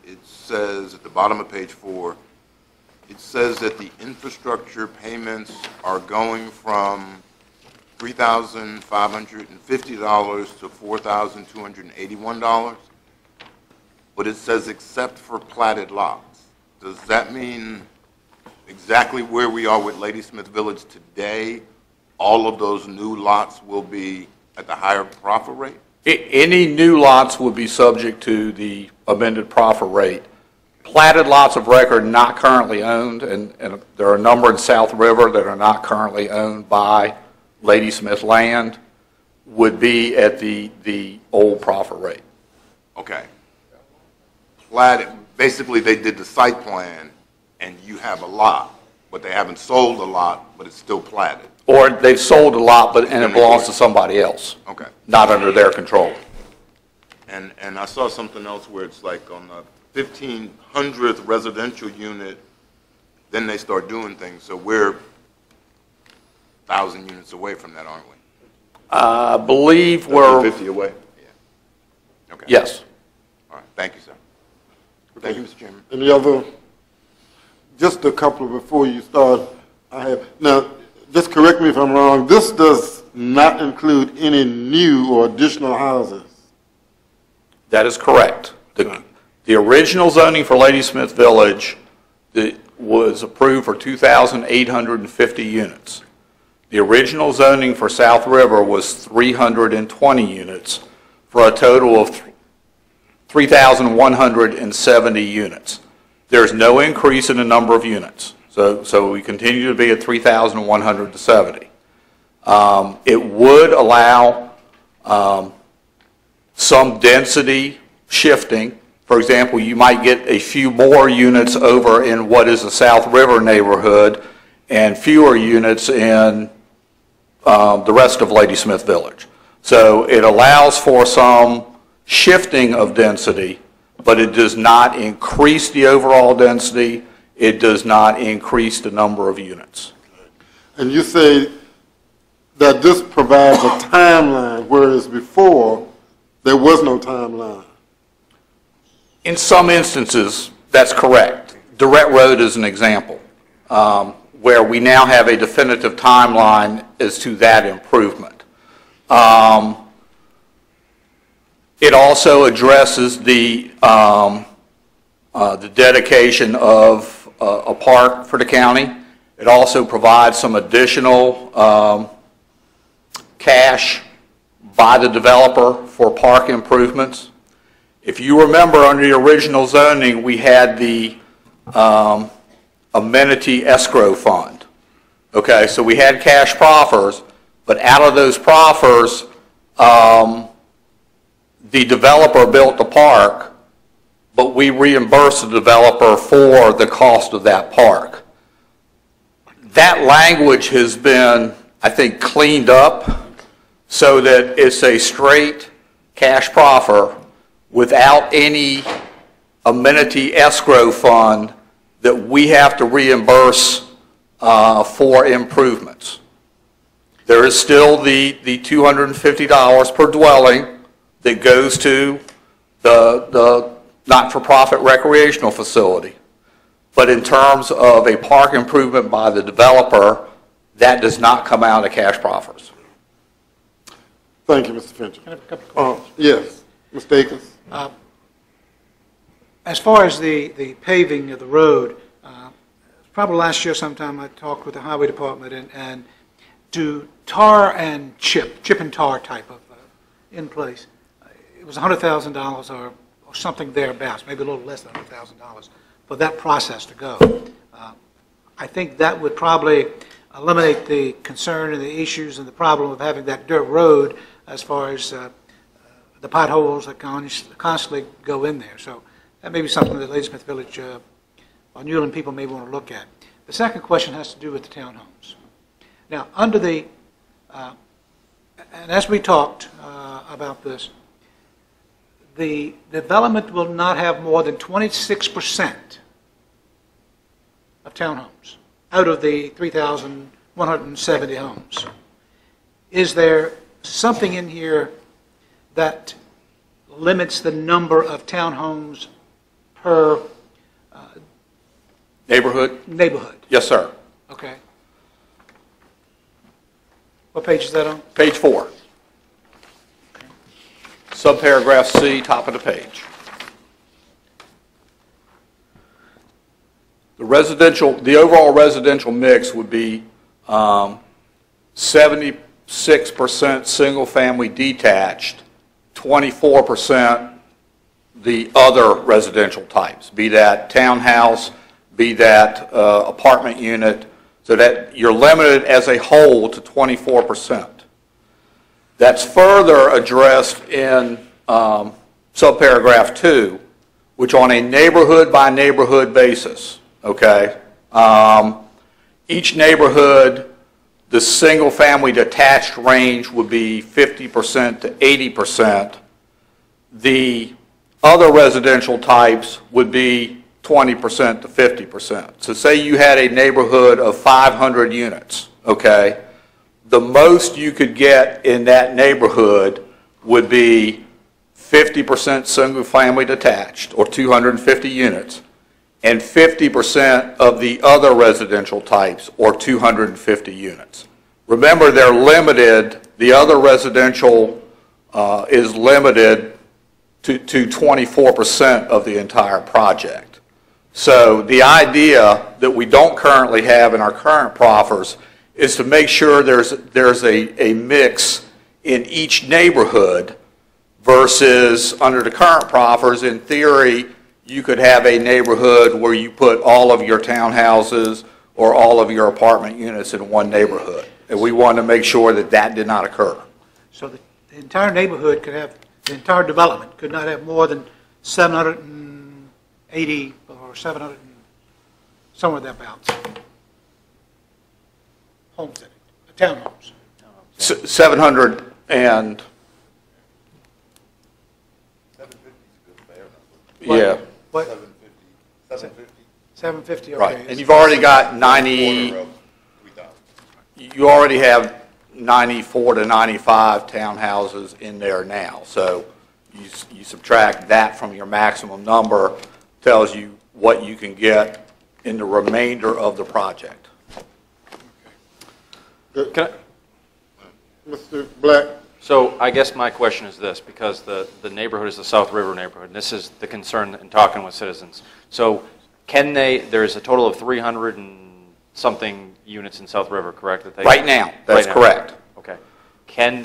it says at the bottom of page 4, it says that the infrastructure payments are going from $3,550 to $4,281, but it says except for platted lots. Does that mean exactly where we are with Ladysmith Village today, all of those new lots will be at the higher profit rate? Any new lots would be subject to the amended profit rate. Platted lots of record not currently owned, and there are a number in South River that are not currently owned by Ladysmith Land, would be at the old profit rate. Okay. Platted, basically they did the site plan and you have a lot, but they haven't sold a lot, but it's still platted. Or they've sold a lot, and it belongs to somebody else. Okay. Not under their control. And I saw something else where it's like on the 1,500th residential unit, then they start doing things. So we're 1,000 units away from that, aren't we? I believe we're 50 away. Yeah. Okay. Yes. All right. Thank you, sir. Okay. Thank you, Mr. Chairman. Any other? Just a couple before you start. Now, just correct me if I'm wrong. This does not include any new or additional houses. That is correct. The original zoning for Ladysmith Village was approved for 2,850 units. The original zoning for South River was 320 units for a total of 3,170 units. There's no increase in the number of units. So we continue to be at 3,170. It would allow some density shifting. For example, you might get a few more units over in what is the South River neighborhood and fewer units in the rest of Ladysmith Village. So it allows for some shifting of density, but it does not increase the overall density. It does not increase the number of units. And you say that this provides a timeline, whereas before there was no timeline. In some instances, that's correct. Durrett Road is an example, where we now have a definitive timeline as to that improvement. It also addresses the dedication of a park for the county. It also provides some additional cash by the developer for park improvements. If you remember, under the original zoning, we had the amenity escrow fund. Okay, so we had cash proffers, but out of those proffers, the developer built the park, but we reimbursed the developer for the cost of that park. That language has been, I think, cleaned up so that it's a straight cash proffer without any amenity escrow fund that we have to reimburse for improvements. There is still the $250 per dwelling that goes to the not-for-profit recreational facility. But in terms of a park improvement by the developer, that does not come out of cash proffers. Thank you, Mr. Fincher. Can I have a couple of questions? Yes, Mr. Akins. As far as the paving of the road, probably last year sometime I talked with the highway department and do tar and chip and tar type of in place. It was $100,000 or something thereabouts, maybe a little less than $100,000 for that process to go. I think that would probably eliminate the concern and the issues and the problem of having that dirt road as far as the potholes that constantly go in there. So that may be something that Ladysmith Village or Newland people may want to look at. The second question has to do with the townhomes. Now, under the, and as we talked about this, the development will not have more than 26% of townhomes out of the 3,170 homes. Is there something in here that limits the number of townhomes per Neighborhood? neighborhood. Yes, sir. Okay. What page is that on? Page 4. Subparagraph C, top of the page. The overall residential mix would be 76% single-family detached, 24% the other residential types, be that townhouse, be that apartment unit, so that you're limited as a whole to 24%. That's further addressed in subparagraph 2, which on a neighborhood-by-neighborhood basis, okay, each neighborhood, the single-family detached range would be 50% to 80%. The other residential types would be 20% to 50%. So say you had a neighborhood of 500 units, okay? The most you could get in that neighborhood would be 50% single-family detached, or 250 units, and 50% of the other residential types, or 250 units. Remember, they're limited, the other residential is limited to 24% of the entire project. So the idea that we don't currently have in our current proffers is to make sure there's a mix in each neighborhood versus under the current proffers, in theory, you could have a neighborhood where you put all of your townhouses or all of your apartment units in one neighborhood. And we wanted to make sure that that did not occur. So the entire neighborhood could have, the entire development could not have more than 780 or 700, somewhere thereabouts, homes in it, townhomes. 700 and, yeah, What? 750. 750, okay. right. And you've already got 90, you already have 94 to 95 townhouses in there now. So you subtract that from your maximum number, tells you what you can get in the remainder of the project. Can I, Mr. Black? so I guess my question is this, because the neighborhood is the South River neighborhood, and this is the concern in talking with citizens. So can they, there's a total of 300 and something units in South River, correct? That they, Right now, that's right now. correct. Okay. Can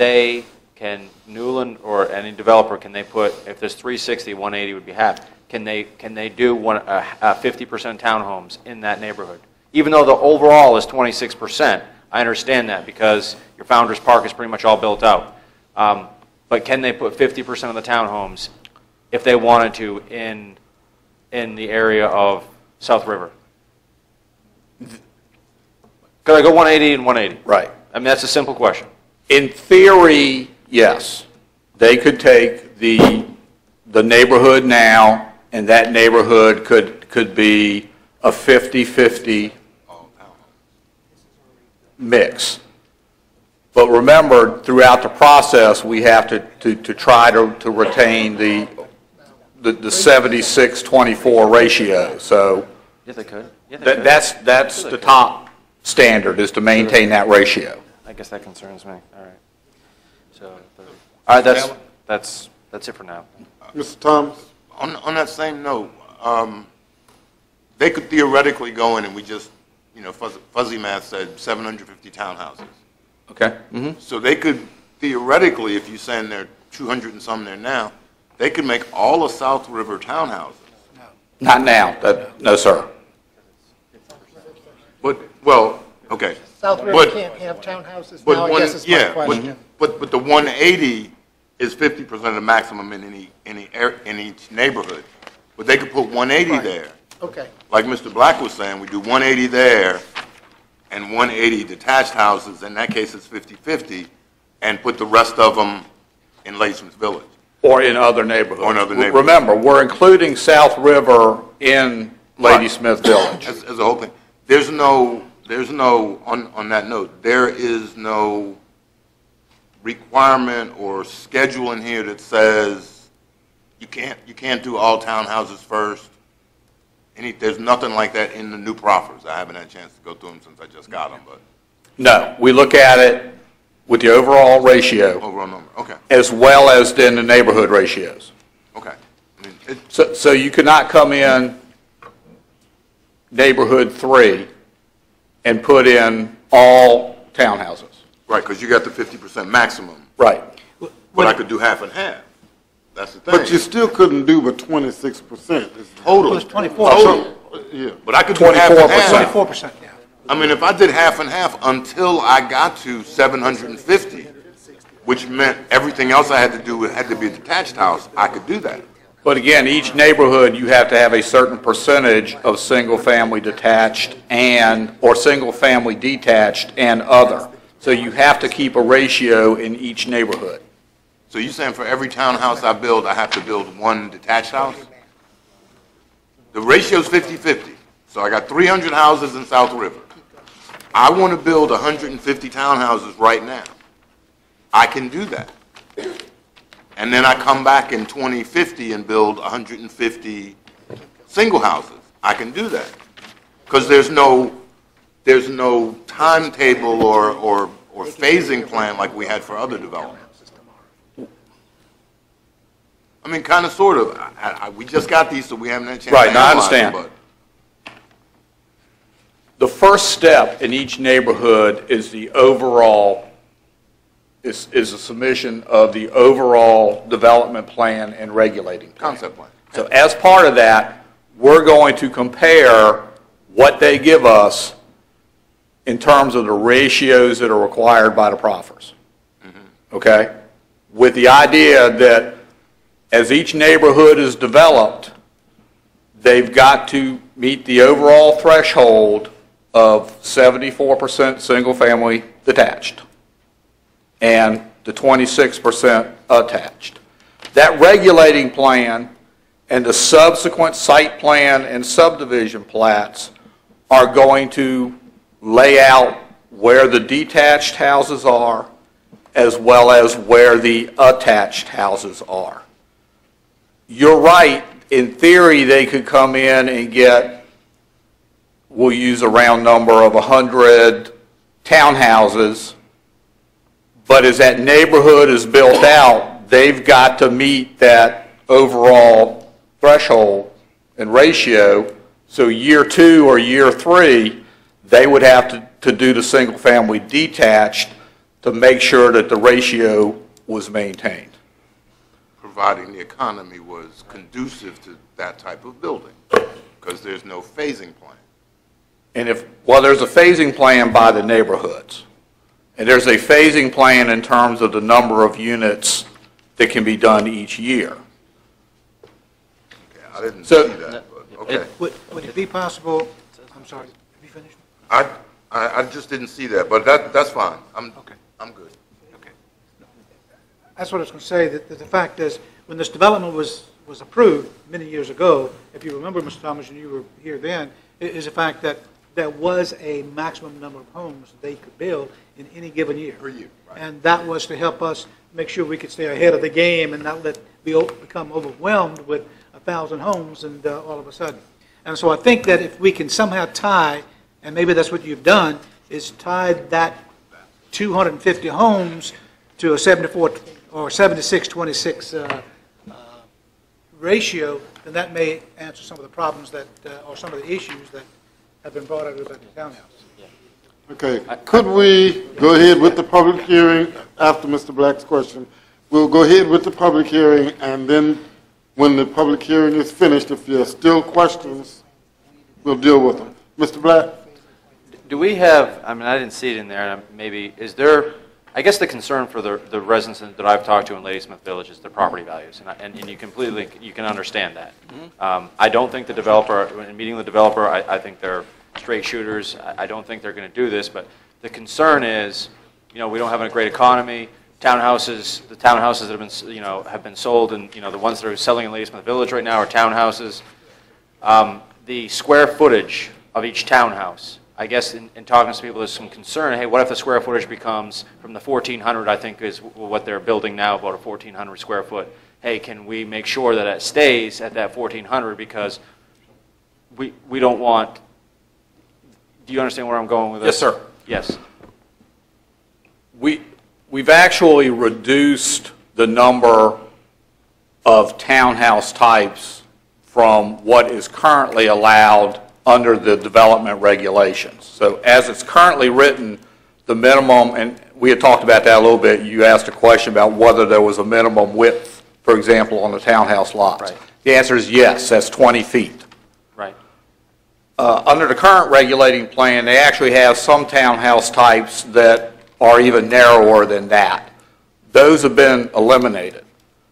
Newland or any developer, can they put, if there's 360, 180 would be half, can they do 50% townhomes in that neighborhood? Even though the overall is 26%, I understand that because your Founders Park is pretty much all built out. But can they put 50% of the townhomes, if they wanted to, in the area of South River? Could I go 180 and 180? Right. I mean, that's a simple question. In theory, yes. They could take the neighborhood now, and that neighborhood could be a 50-50 mix. But remember, throughout the process, we have to try to retain the 76-24 ratio. So Yeah, they could. Yeah, they could. that's the top standard, is to maintain that ratio. I guess that concerns me. All right. So, all right, that's it for now. Mr. Thomas? On that same note, they could theoretically go in and we just, fuzzy math said 750 townhouses. Okay? Mm-hmm. So they could theoretically, if you're saying there are 200 and some there now, they could make all of South River townhouses. Not now. No, sir. But, well, okay. South River But- can't have townhouses But now, I one, guess is my yeah, question. but the 180 is 50% of the maximum in each neighborhood. But they could put 180 Right. there. Okay, Like Mr. Black was saying, we do 180 there and 180 detached houses. In that case, it's 50-50, and put the rest of them in Ladysmith Village. Or in other neighborhoods. Or in other neighborhoods. Remember, we're including South River in Ladysmith Village. As a whole thing. There's no, on that note, there is no requirement or schedule in here that says you can't do all townhouses first, there's nothing like that in the new proffers. I haven't had a chance to go through them since I just got them, but No, we look at it with the overall ratio overall number, okay, as well as then the neighborhood ratios. okay. I mean, it, So you could not come in neighborhood 3 and put in all townhouses. right, because you got the 50% maximum, Right. but I could do half and half. That's the thing. But you still couldn't do but 26%. Total. It was 24. Total. Yeah. But I could do half and 24%. half. 24%, yeah. I mean, if I did half and half until I got to 750, which meant everything else I had to do had to be a detached house, I could do that. But again, each neighborhood, you have to have a certain percentage of single-family detached or single-family detached and other. So you have to keep a ratio in each neighborhood. So you're saying for every townhouse I build, I have to build one detached house? The ratio's 50-50. So I got 300 houses in South River. I want to build 150 townhouses right now. I can do that. And then I come back in 2050 and build 150 single houses. I can do that. Because there's no timetable or phasing plan like we had for other developments. I mean, kind of, sort of. We just got these, so we haven't had a chance Right, to now I analyze them, understand. The first step in each neighborhood is the overall, is a submission of the overall development plan and regulating plan. Concept plan. So as part of that, we're going to compare what they give us in terms of the ratios that are required by the proffers. Okay? With the idea that as each neighborhood is developed, they've got to meet the overall threshold of 74% single-family detached and the 26% attached. That regulating plan and the subsequent site plan and subdivision plats are going to lay out where the detached houses are as well as where the attached houses are. You're right, in theory, they could come in and get, we'll use a round number of 100 townhouses, but as that neighborhood is built out, they've got to meet that overall threshold and ratio. So year 2 or year 3, they would have to do the single-family detached to make sure that the ratio was maintained. Providing the economy was conducive to that type of building, because there's no phasing plan. And there's a phasing plan by the neighborhoods. And there's a phasing plan in terms of the number of units that can be done each year. Okay, I didn't So- see that, but, okay. Would it be possible, I'm sorry, have you finished? I just didn't see that, but that's fine. Okay. I'm good. Okay. That's what I was going to say, that the fact is, when this development was approved many years ago, if you remember, Mr. Thomas, and you were here then, is the fact that there was a maximum number of homes they could build in any given year. Per year, right. And that was to help us make sure we could stay ahead of the game and not become overwhelmed with 1,000 homes and all of a sudden. And so I think that if we can somehow tie, and maybe that's what you've done, is tied that 250 homes to a 74 or 76-26 ratio, then that may answer some of the problems that, or some of the issues that have been brought out about the townhouse. Okay, could we go ahead with the public hearing after Mr. Black's question? We'll go ahead with the public hearing, and then when the public hearing is finished, if there are still questions, we'll deal with them. Mr. Black? Do we have, I mean, I didn't see it in there, and maybe, is there, I guess the concern for the residents that I've talked to in Ladysmith Village is their property values, and you can understand that. I don't think the developer, in meeting the developer, I think they're straight shooters. I don't think they're going to do this, but the concern is, we don't have a great economy. Townhouses, the townhouses that have been sold, and the ones that are selling in Ladysmith Village right now are townhouses. The square footage of each townhouse, I guess in talking to people, there's some concern, hey, what if the square footage becomes from the 1,400, I think is what they're building now, about a 1,400 square foot. Hey, can we make sure that it stays at that 1,400? Because we don't want, do you understand where I'm going with this? Yes, sir. Yes. We've actually reduced the number of townhouse types from what is currently allowed under the development regulations. So as it's currently written, the minimum, and we had talked about that a little bit, you asked a question about whether there was a minimum width, for example, on the townhouse lots. Right. The answer is yes, that's 20 feet. Right. Under the current regulating plan, they actually have some townhouse types that are even narrower than that. Those have been eliminated.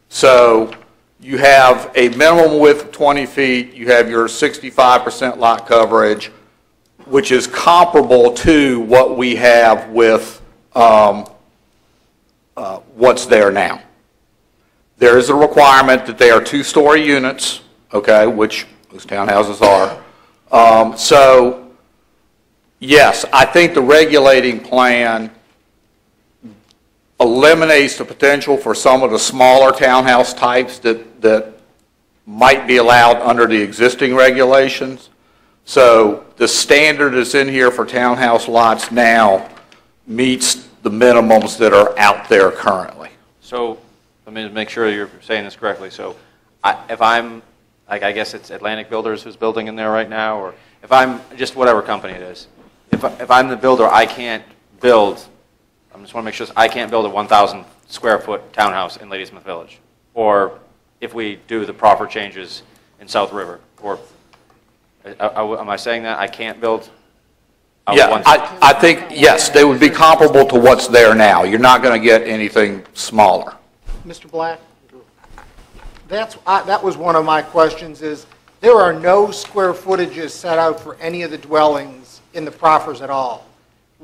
So you have a minimum width of 20 feet, you have your 65% lot coverage, which is comparable to what we have with what's there now. There is a requirement that they are two-story units, okay, which those townhouses are. So, yes, I think the regulating plan eliminates the potential for some of the smaller townhouse types that might be allowed under the existing regulations. So the standard that's in here for townhouse lots now meets the minimums that are out there currently. So let me make sure you're saying this correctly. So if I'm, like, I guess it's Atlantic Builders who's building in there right now, or if I'm just whatever company it is, if I'm the builder, I can't build, I just want to make sure, I can't build a 1,000 square foot townhouse in Ladysmith Village. Or if we do the proper changes in South River, or am I saying that I can't build? Yeah, I think, yes, they would be comparable to what's there now. You're not going to get anything smaller. Mr. Black? That was one of my questions, is there are no square footages set out for any of the dwellings in the proffers at all.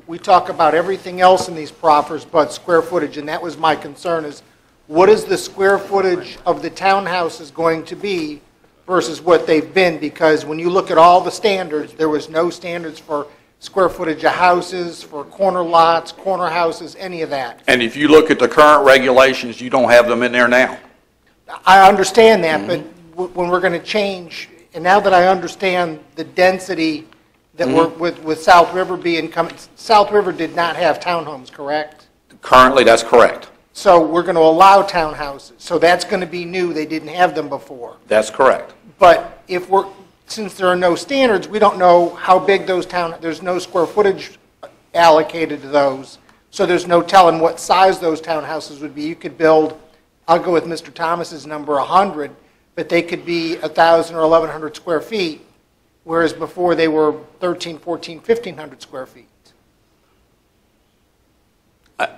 We talk about everything else in these proffers but square footage, and that was my concern, is what is the square footage of the townhouses going to be versus what they've been? Because when you look at all the standards, there was no standards for square footage of houses, for corner lots, corner houses, any of that. And if you look at the current regulations, you don't have them in there now. I understand that, but when we're going to change, and now that I understand the density that we're with South River being coming, South River did not have townhomes, correct? Currently, that's correct. So we're going to allow townhouses. So that's going to be new. They didn't have them before. That's correct. But if we're, since there are no standards, we don't know how big those there's no square footage allocated to those. So there's no telling what size those townhouses would be. You could build, I'll go with Mr. Thomas's number, 100, but they could be 1,000 or 1,100 square feet, whereas before they were 13, 14, 1,500 square feet.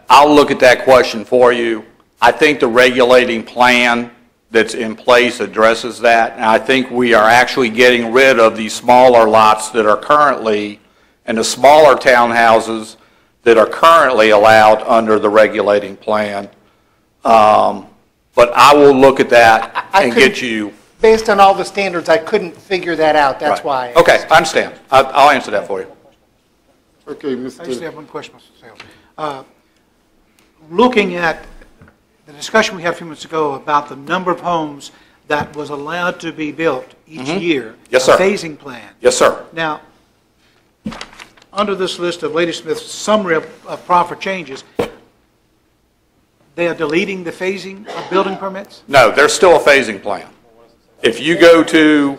I'll look at that question for you. I think the regulating plan that's in place addresses that, and I think we are actually getting rid of these smaller lots that are currently, and the smaller townhouses that are currently allowed under the regulating plan. But I will look at that and get you. Based on all the standards, I couldn't figure that out. That's why. Okay, I understand. I'll answer that for you. Okay, I just Mr. have one question, Mr. Sales. Looking at the discussion we had a few minutes ago about the number of homes that was allowed to be built each year. Yes, sir. A phasing plan. Yes, sir. Now, under this list of Ladysmith's summary of proffer changes, they are deleting the phasing of building permits? No, there's still a phasing plan. If you go to,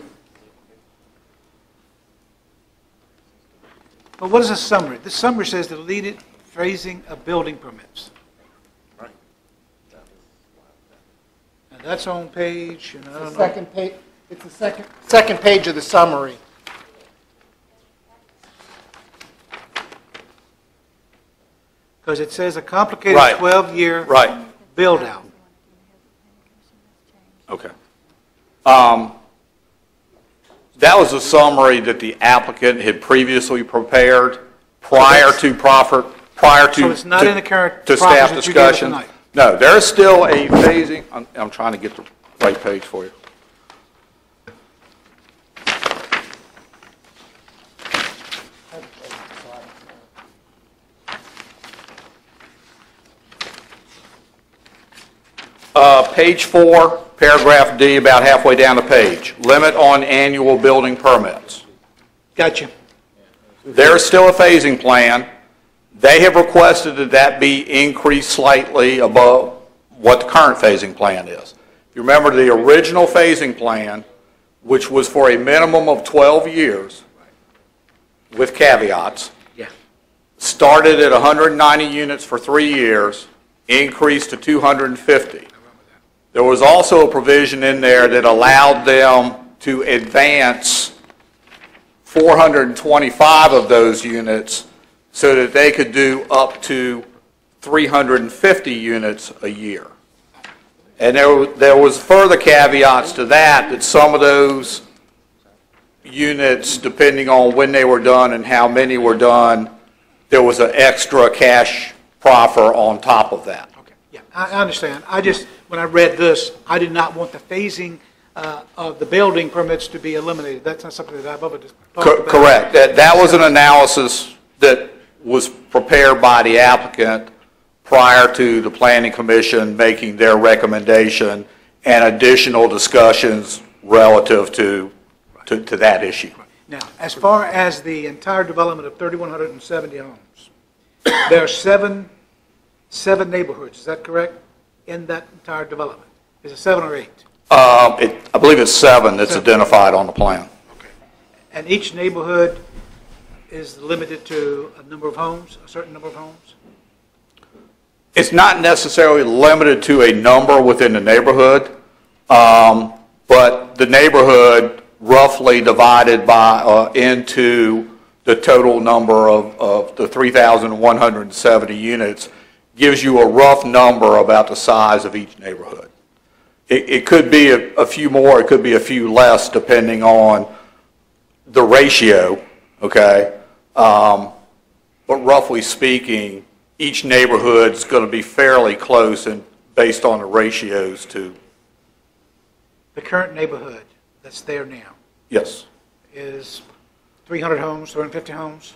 But what is the summary? The summary says deleted phasing of building permits. And that's on page, and I The don't know. second page, it's the second page of the summary. Because it says a complicated Right. 12-year right, build-out. okay. That was a summary that the applicant had previously prepared prior to So it's not in the current to proffers staff that you gave us discussion. tonight? No, there is still a phasing, I'm trying to get the right page for you. Page 4 paragraph D, about halfway down the page, limit on annual building permits. Gotcha. There is still a phasing plan. They have requested that that be increased slightly above what the current phasing plan is. If you remember the original phasing plan, which was for a minimum of 12 years with caveats, Yeah. started at 190 units for 3 years, increased to 250. There was also a provision in there that allowed them to advance 425 of those units so that they could do up to 350 units a year. And there was further caveats to that, that some of those units, depending on when they were done and how many were done, there was an extra cash proffer on top of that. Okay, yeah, I understand. I just, when I read this, I did not want the phasing of the building permits to be eliminated. That's not something that I've ever just talked about. Correct. That was an analysis that was prepared by the applicant prior to the Planning Commission making their recommendation and additional discussions relative to that issue. Now, as far as the entire development of 3,170 homes, there are seven neighborhoods, is that correct, in that entire development? Is it 7 or 8? I believe it's 7 that's identified on the plan. Okay. And each neighborhood is limited to a number of homes, a certain number of homes? It's not necessarily limited to a number within the neighborhood, but the neighborhood roughly divided by into the total number of the 3,170 units gives you a rough number about the size of each neighborhood. It could be a few more, it could be a few less, depending on the ratio, okay? But roughly speaking, each neighborhood is going to be fairly close and based on the ratios to. The current neighborhood that's there now Yes. is 300 homes, 350 homes?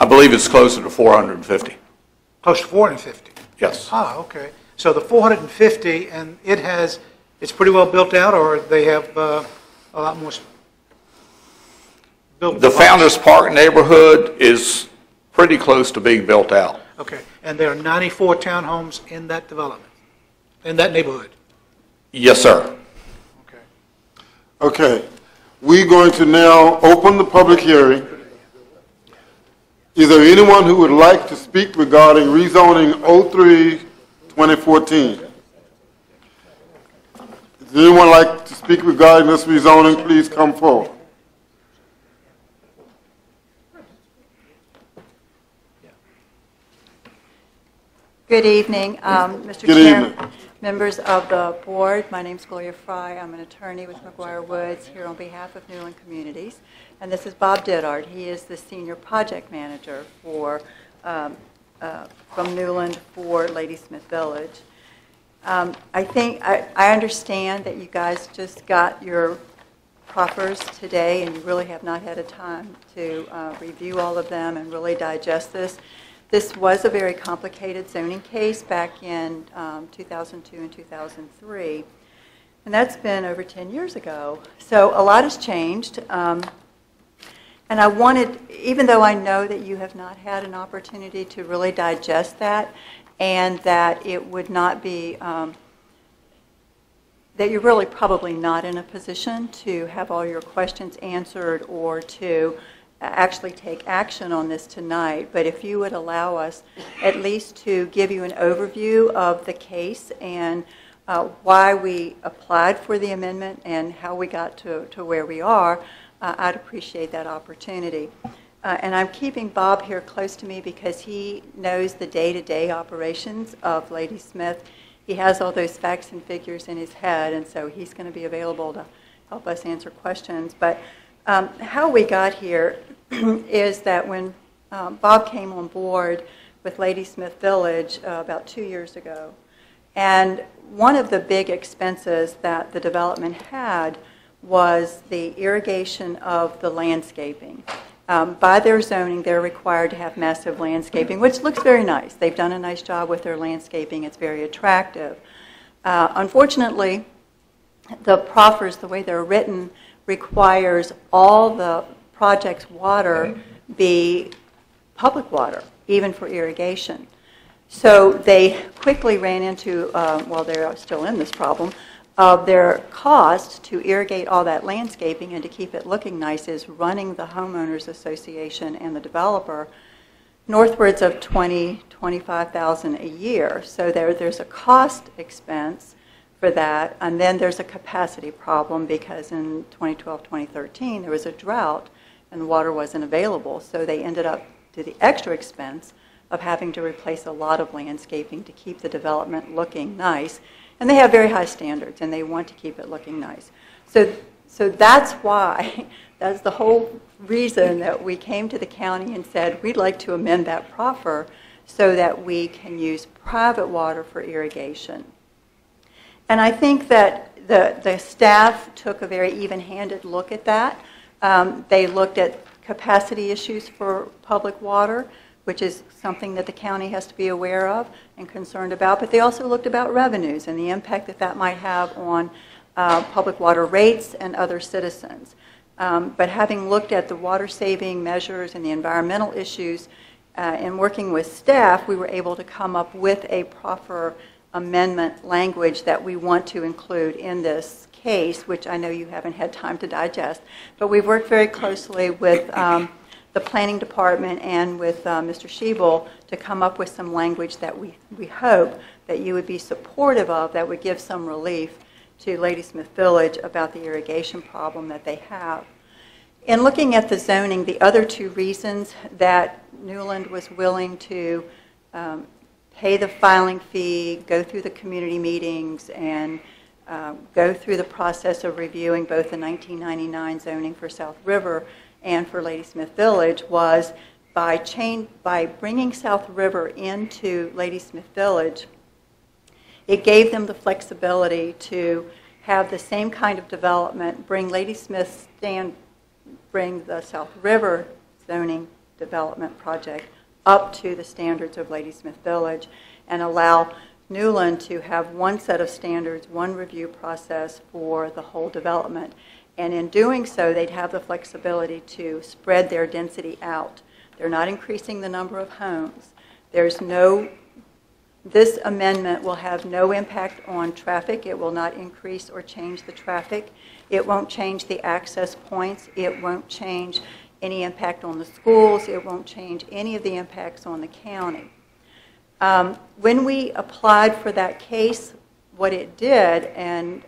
I believe it's closer to 450. Close to 450? Yes. Ah, okay. So the 450, and it's pretty well built out, or they have a lot more built? The Founders Park neighborhood is pretty close to being built out. Okay, and there are 94 townhomes in that development, in that neighborhood? Yes, sir. Okay. Okay, we're going to now open the public hearing. Is there anyone who would like to speak regarding rezoning 03-2014? Does anyone like to speak regarding this rezoning? Please come forward. Good evening, Mr. Good Chairman, evening. members of the board. My name's Gloria Fry. I'm an attorney with McGuire Woods here on behalf of Newland Communities. And this is Bob Dittard. He is the senior project manager for from Newland for Ladysmith Village. I think I understand that you guys just got your proffers today, and you really have not had a time to review all of them and really digest this. This was a very complicated zoning case back in 2002 and 2003, and that's been over 10 years ago. So a lot has changed, and I wanted, even though I know that you have not had an opportunity to really digest that, and that it would not be, that you're really probably not in a position to have all your questions answered or to actually take action on this tonight, but if you would allow us at least to give you an overview of the case and why we applied for the amendment and how we got to where we are, I'd appreciate that opportunity. And I'm keeping Bob here close to me because he knows the day-to-day operations of Ladysmith. He has all those facts and figures in his head, and so he's going to be available to help us answer questions. But How we got here is that when Bob came on board with Ladysmith Village about 2 years ago, and one of the big expenses that the development had was the irrigation of the landscaping. By their zoning, they're required to have massive landscaping, which looks very nice. They've done a nice job with their landscaping. It's very attractive. Unfortunately, the proffers, the way they're written, requires all the project's water be public water, even for irrigation. So they quickly ran into, well, they're still in this problem, of their cost to irrigate all that landscaping and to keep it looking nice is running the homeowners association and the developer northwards of $20,000–$25,000 a year. So there's a cost expense for that, and then there's a capacity problem because in 2012–2013 there was a drought and the water wasn't available. So they ended up to the extra expense of having to replace a lot of landscaping to keep the development looking nice. And they have very high standards, and they want to keep it looking nice. So that's why, that's the whole reason that we came to the county and said, we'd like to amend that proffer so that we can use private water for irrigation. And I think that the staff took a very even-handed look at that. They looked at capacity issues for public water, which is something that the county has to be aware of and concerned about, but they also looked about revenues and the impact that that might have on public water rates and other citizens. But having looked at the water-saving measures and the environmental issues and working with staff, we were able to come up with a proper amendment language that we want to include in this case, which I know you haven't had time to digest. But we've worked very closely with the planning department and with Mr. Schiebel to come up with some language that we hope that you would be supportive of, that would give some relief to Ladysmith Village about the irrigation problem that they have. In looking at the zoning, the other two reasons that Newland was willing to pay the filing fee, go through the community meetings, and go through the process of reviewing both the 1999 zoning for South River and for Ladysmith Village was by bringing South River into Ladysmith Village, it gave them the flexibility to have the same kind of development, bring the South River zoning development project up to the standards of Ladysmith Village and allow Newland to have one set of standards, one review process for the whole development. And in doing so, they'd have the flexibility to spread their density out. They're not increasing the number of homes. This amendment will have no impact on traffic. It will not increase or change the traffic. It won't change the access points. It won't change any impact on the schools. It won't change any of the impacts on the county. When we applied for that case, what it did, and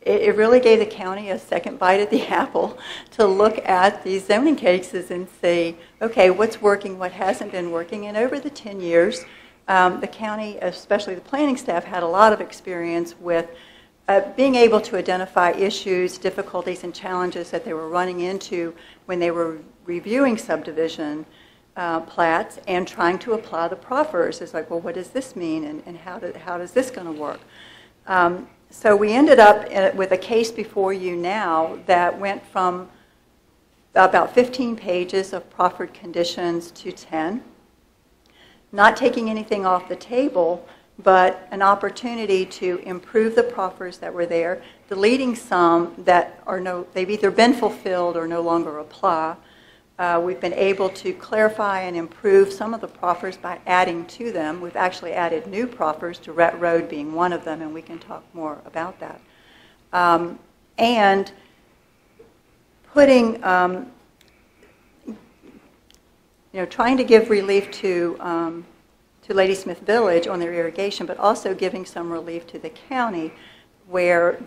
it really gave the county a second bite at the apple to look at these zoning cases and see, okay, what's working, what hasn't been working. And over the 10 years, the county, especially the planning staff, had a lot of experience with being able to identify issues, difficulties, and challenges that they were running into when they were reviewing subdivision plats and trying to apply the proffers. It's like, well, what does this mean, and how is this going to work? So we ended up with a case before you now that went from about 15 pages of proffered conditions to 10, not taking anything off the table, but an opportunity to improve the proffers that were there, deleting some that they've either been fulfilled or no longer apply. We've been able to clarify and improve some of the proffers by adding to them. We've actually added new proffers, Durrett Road being one of them, and we can talk more about that. And putting, trying to give relief to Ladysmith Village on their irrigation, but also giving some relief to the county where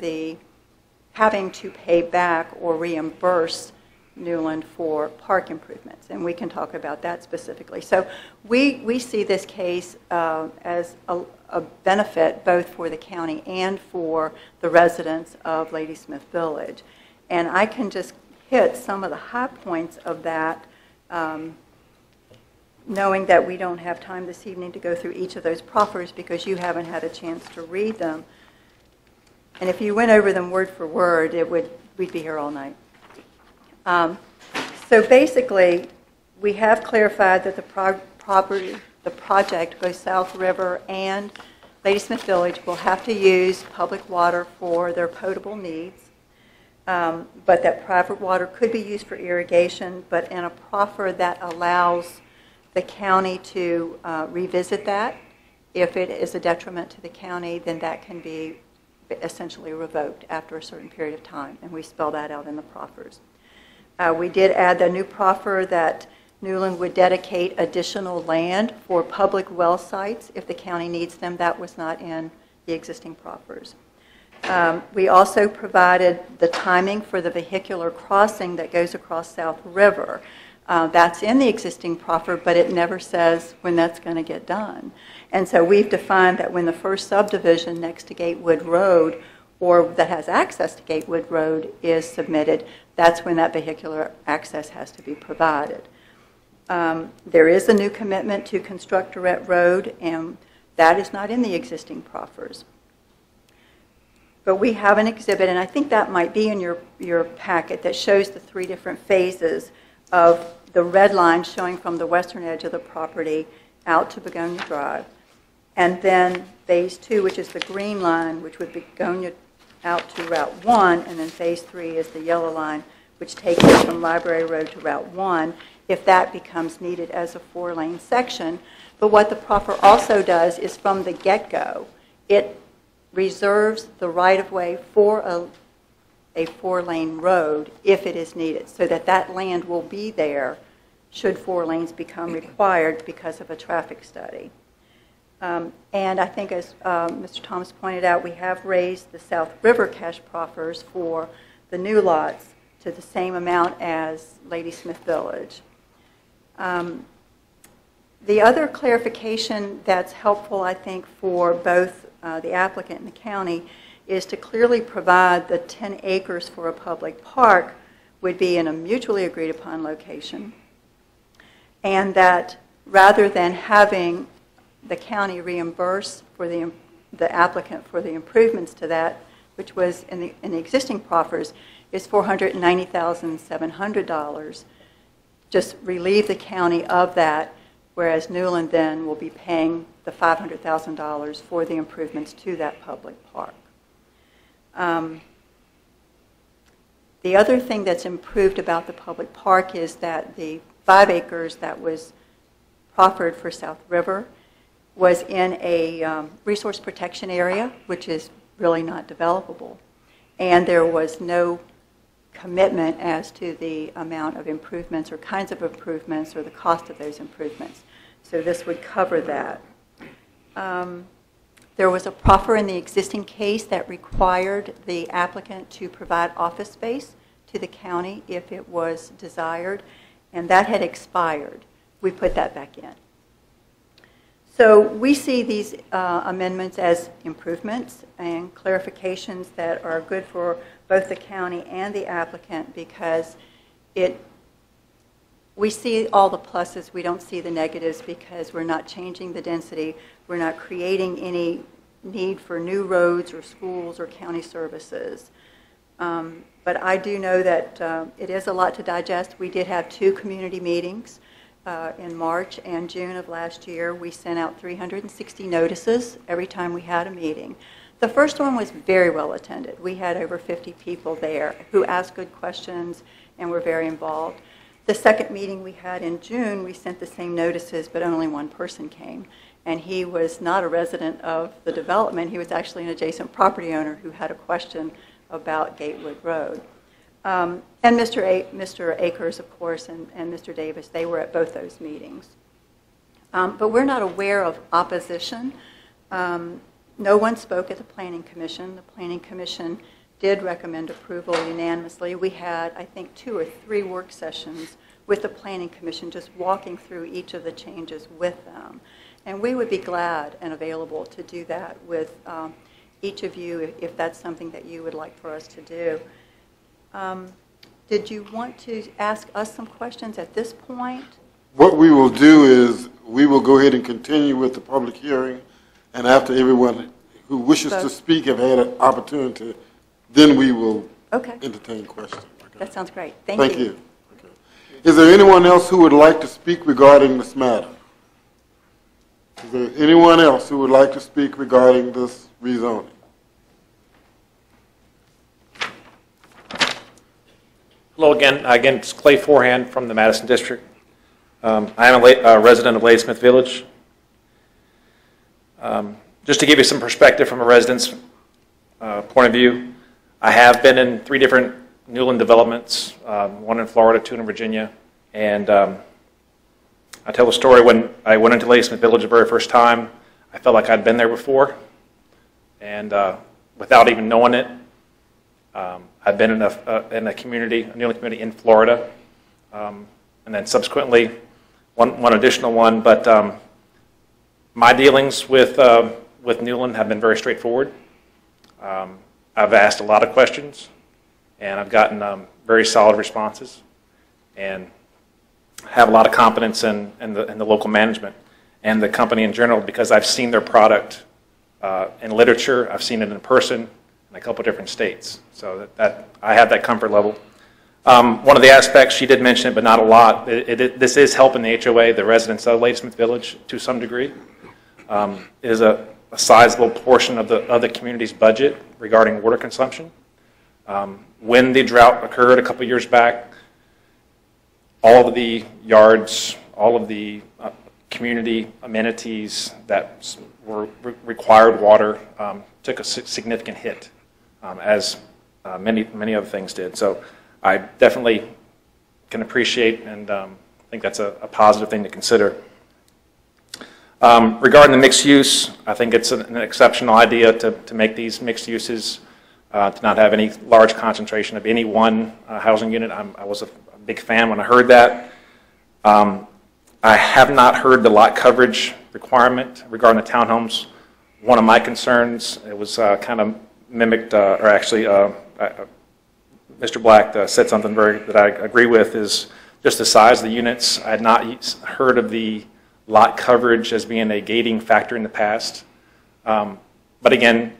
having to pay back or reimburse Newland for park improvements, and we can talk about that specifically. So we see this case as a benefit both for the county and for the residents of Ladysmith Village. And I can just hit some of the high points of that, knowing that we don't have time this evening to go through each of those proffers because you haven't had a chance to read them. And if you went over them word for word, we'd be here all night. So basically, we have clarified that the project, both South River and Ladysmith Village, will have to use public water for their potable needs, but that private water could be used for irrigation, but in a proffer that allows the county to revisit that. If it is a detriment to the county, then that can be essentially revoked after a certain period of time, and we spell that out in the proffers. We did add the new proffer that Newland would dedicate additional land for public well sites if the county needs them. That was not in the existing proffers. We also provided the timing for the vehicular crossing that goes across South River. That's in the existing proffer, but it never says when that's going to get done. And so we've defined that when the first subdivision next to Gatewood Road or that has access to Gatewood Road is submitted, that's when that vehicular access has to be provided. There is a new commitment to construct Durrett Road, and that is not in the existing proffers. But we have an exhibit, and I think that might be in your packet, that shows the 3 different phases of the red line showing from the western edge of the property out to Begonia Drive. And then phase 2, which is the green line, which would be Begonia out to Route 1, and then phase 3 is the yellow line, which takes us from Library Road to Route 1, if that becomes needed as a 4-lane section. But what the proffer also does is from the get-go, it reserves the right-of-way for a 4-lane road if it is needed, so that that land will be there should 4 lanes become required because of a traffic study. And I think, as Mr. Thomas pointed out, we have raised the South River cash proffers for the new lots to the same amount as Ladysmith Village. The other clarification that's helpful, I think, for both the applicant and the county is to clearly provide the 10 acres for a public park would be in a mutually agreed upon location, and that rather than having the county reimburse for the applicant for the improvements to that, which was in the existing proffers, is $490,700. Just relieve the county of that, whereas Newland then will be paying the $500,000 for the improvements to that public park. The other thing that's improved about the public park is that the 5 acres that was proffered for South River was in a resource protection area, which is really not developable. And there was no commitment as to the amount of improvements or kinds of improvements or the cost of those improvements. So this would cover that. There was a proffer in the existing case that required the applicant to provide office space to the county if it was desired, and that had expired. We put that back in. So we see these amendments as improvements and clarifications that are good for both the county and the applicant because we see all the pluses, we don't see the negatives because we're not changing the density, we're not creating any need for new roads or schools or county services. But I do know that it is a lot to digest. We did have 2 community meetings in March and June of last year. We sent out 360 notices every time we had a meeting. The first one was very well attended. We had over 50 people there who asked good questions and were very involved. The second meeting we had in June, we sent the same notices, but only one person came. And he was not a resident of the development. He was actually an adjacent property owner who had a question about Gatewood Road. And Mr. Akers, of course, and Mr. Davis, they were at both those meetings. But we're not aware of opposition. No one spoke at the Planning Commission. The Planning Commission did recommend approval unanimously. We had, I think, 2 or 3 work sessions with the Planning Commission just walking through each of the changes with them. And we would be glad and available to do that with each of you if that's something that you would like for us to do. did you want to ask us some questions at this point? What we will do is, we will go ahead and continue with the public hearing, and after everyone who wishes to Vote. speak have had an opportunity, then we will Okay, entertain questions. Okay? that sounds great. Thank you. Okay. Is there anyone else who would like to speak regarding this matter? Is there anyone else who would like to speak regarding this rezoning? Hello again. Again, it's Clay Forehand from the Madison District. I am a resident of Ladysmith Village. Just to give you some perspective from a resident's point of view, I have been in 3 different Newland developments, 1 in Florida, 2 in Virginia, and I tell the story when I went into Ladysmith Village the very first time, I felt like I'd been there before, and without even knowing it, I've been in a community, a Newland community in Florida, and then subsequently one additional one. But my dealings with Newland have been very straightforward. I've asked a lot of questions, and I've gotten very solid responses, and have a lot of confidence in the local management and the company in general, because I've seen their product in literature, I've seen it in person in a couple different states. So that I have that comfort level. One of the aspects, she did mention it, but not a lot, this is helping the HOA, the residents of Ladysmith Village, to some degree. It is a sizable portion of the community's budget regarding water consumption. When the drought occurred a couple years back, all of the yards, all of the community amenities that required water took a significant hit, as many other things did. So I definitely can appreciate and think that's a positive thing to consider. Regarding the mixed use, I think it's an exceptional idea to make these mixed uses, to not have any large concentration of any one housing unit. I was a big fan when I heard that. I have not heard the lot coverage requirement regarding the townhomes. One of my concerns, it was kind of mimicked, or actually Mr. Black said something that I agree with, is just the size of the units. I had not heard of the lot coverage as being a gating factor in the past. But again,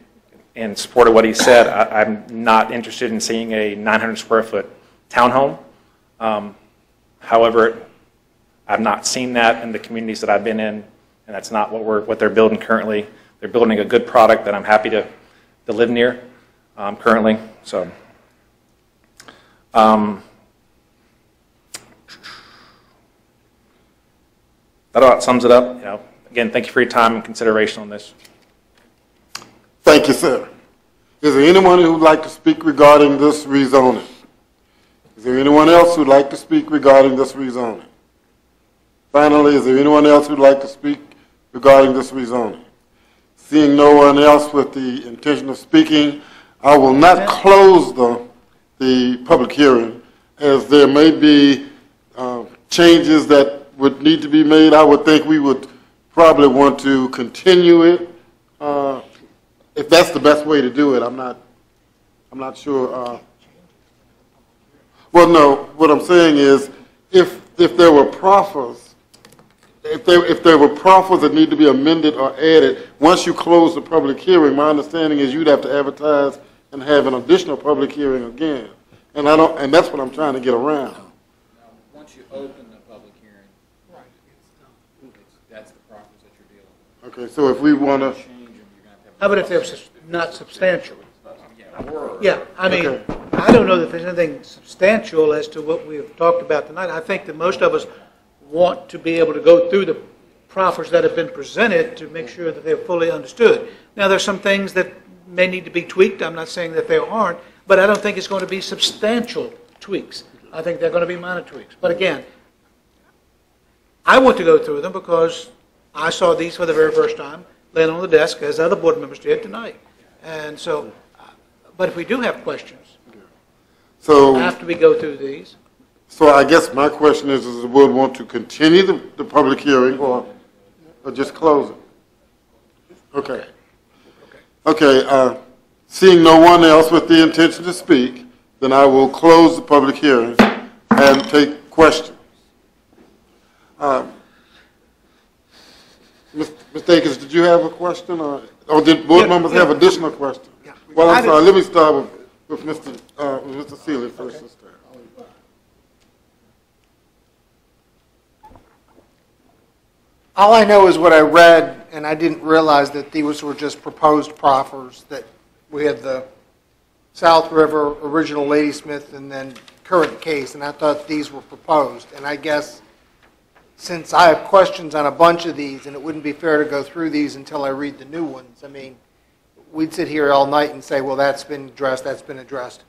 in support of what he said, I'm not interested in seeing a 900 square foot townhome. However, I've not seen that in the communities that I've been in, and that's not what they're building currently. They're building a good product that I'm happy to live near currently. So, that about sums it up. Again, thank you for your time and consideration on this. Thank you, sir. Is there anyone who would like to speak regarding this rezoning? Is there anyone else who would like to speak regarding this rezoning? Finally, is there anyone else who would like to speak regarding this rezoning? Seeing no one else with the intention of speaking, I will not close the public hearing, as there may be changes that would need to be made. I would think we would probably want to continue it, if that's the best way to do it. I'm not sure. Well, no. What I'm saying is, if there were proffers, if there were proffers that need to be amended or added, once you close the public hearing, my understanding is you'd have to advertise and have an additional public hearing again. And that's what I'm trying to get around. Now, once you open the public hearing, that's the proffers that you're dealing with. Okay, so if we want to, Change them, you're going to have to have. How about if they're not substantial? Or Yeah, I mean, Okay. I don't know that there's anything substantial as to what we've talked about tonight. I think that most of us want to be able to go through the proffers that have been presented to make sure that they're fully understood. Now, there's some things that may need to be tweaked. I'm not saying that there aren't, but I don't think it's going to be substantial tweaks. I think they're going to be minor tweaks. But again, I want to go through them because I saw these for the very first time laying on the desk, as other board members did tonight. And so, but if we do have questions so after we go through these, So I guess my question is, does the board want to continue the public hearing or just close it? Okay. Okay, seeing no one else with the intention to speak, then I will close the public hearing and take questions. Mr. Akins, did you have a question, or did board members have additional questions? Yeah. Well, I'm sorry, let me start with Mr. Seeley first. Okay. This time. All I know is what I read, and I didn't realize that these were just proposed proffers, that we had the South River, original Ladysmith, and then current case, and I thought these were proposed. And I guess since I have questions on a bunch of these, and it wouldn't be fair to go through these until I read the new ones, I mean, we'd sit here all night and say, well, that's been addressed, that's been addressed.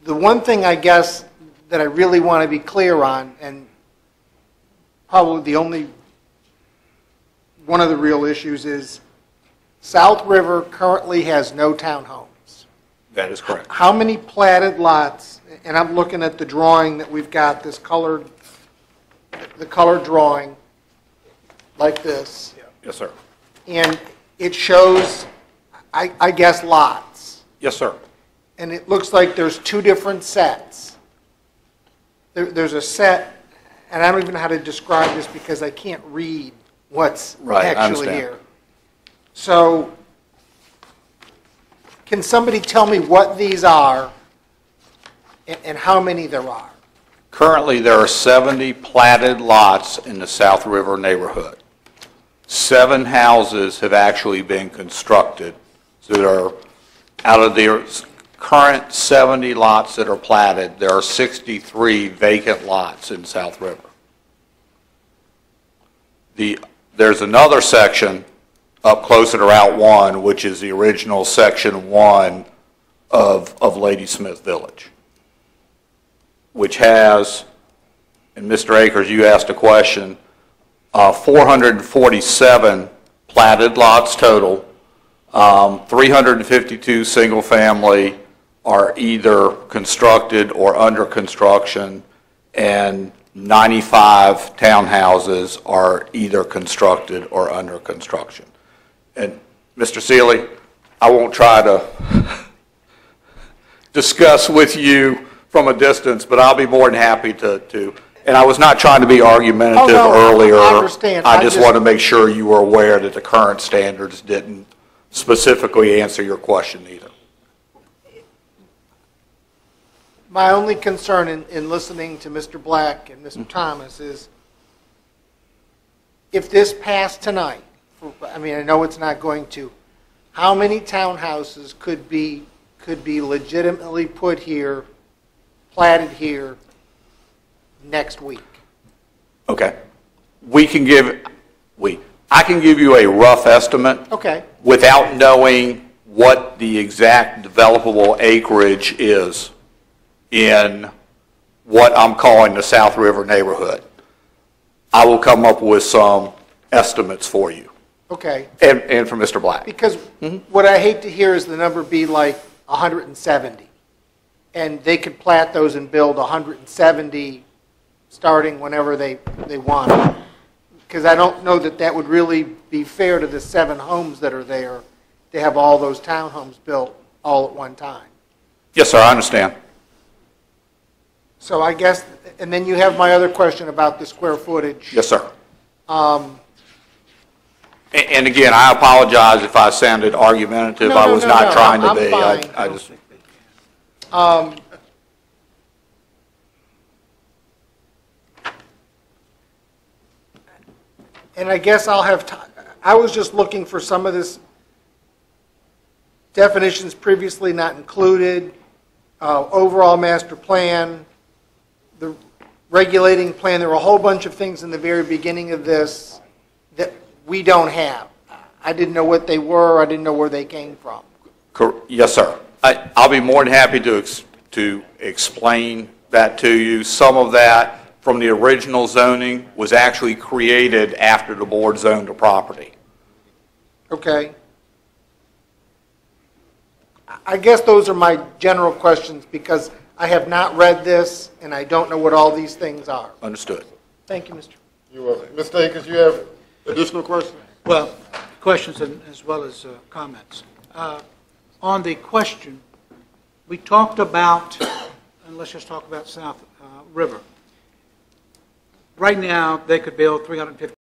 The one thing I guess that I really want to be clear on, and probably the only one of the real issues, is South River currently has no townhomes. That is correct. How many platted lots, and I'm looking at the drawing that we've got, this colored, the colored drawing, like this, Yes, sir. and it shows, I guess, lots. Yes, sir. And it looks like there's two different sets. There's a set, and I don't even know how to describe this because I can't read what's Right, I actually understand. here. So, can somebody tell me what these are and how many there are? Currently, there are 70 platted lots in the South River neighborhood. 7 houses have actually been constructed. So there are, out of the current 70 lots that are platted, there are 63 vacant lots in South River. There's another section up closer to Route 1, which is the original Section 1 of Ladysmith Village, which has, and Mr. Akers, you asked a question, 447 platted lots total, 352 single-family are either constructed or under construction, and 95 townhouses are either constructed or under construction. And Mr. Seeley, I won't try to discuss with you from a distance, but I'll be more than happy to. And I was not trying to be argumentative earlier. I understand. I just want to make sure you were aware that the current standards didn't specifically answer your question either. My only concern in listening to Mr. Black and Mr. Thomas is if this passed tonight, I mean, I know it's not going to, how many townhouses could be legitimately put here, platted here next week? Okay. I can give you a rough estimate. Okay. Without knowing what the exact developable acreage is in what I'm calling the South River neighborhood. I will come up with some estimates for you. Okay. And for Mr. Black. Because what I hate to hear is the number be like 170. And they could plat those and build 170 starting whenever they want. Because I don't know that that would really be fair to the 7 homes that are there to have all those townhomes built all at one time. Yes, sir, I understand. So I guess, and then you have my other question about the square footage. Yes, sir. And again, I apologize if I sounded argumentative. I was not trying to be. Fine. I just. And I guess I'll have time. I was just looking for some of this definitions previously not included, overall master plan, the regulating plan. There were a whole bunch of things in the very beginning of this that we don't have. I didn't know what they were. I didn't know where they came from. Yes, sir. I'll be more than happy to explain that to you. Some of that from the original zoning was actually created after the board zoned a property. Okay. I guess those are my general questions because I have not read this and I don't know what all these things are. Understood. Thank you, Mr. You're welcome. Mr. Akins, you have additional questions? Well, questions as well as comments. On the question, we talked about and let's just talk about South River. Right now, they could build 350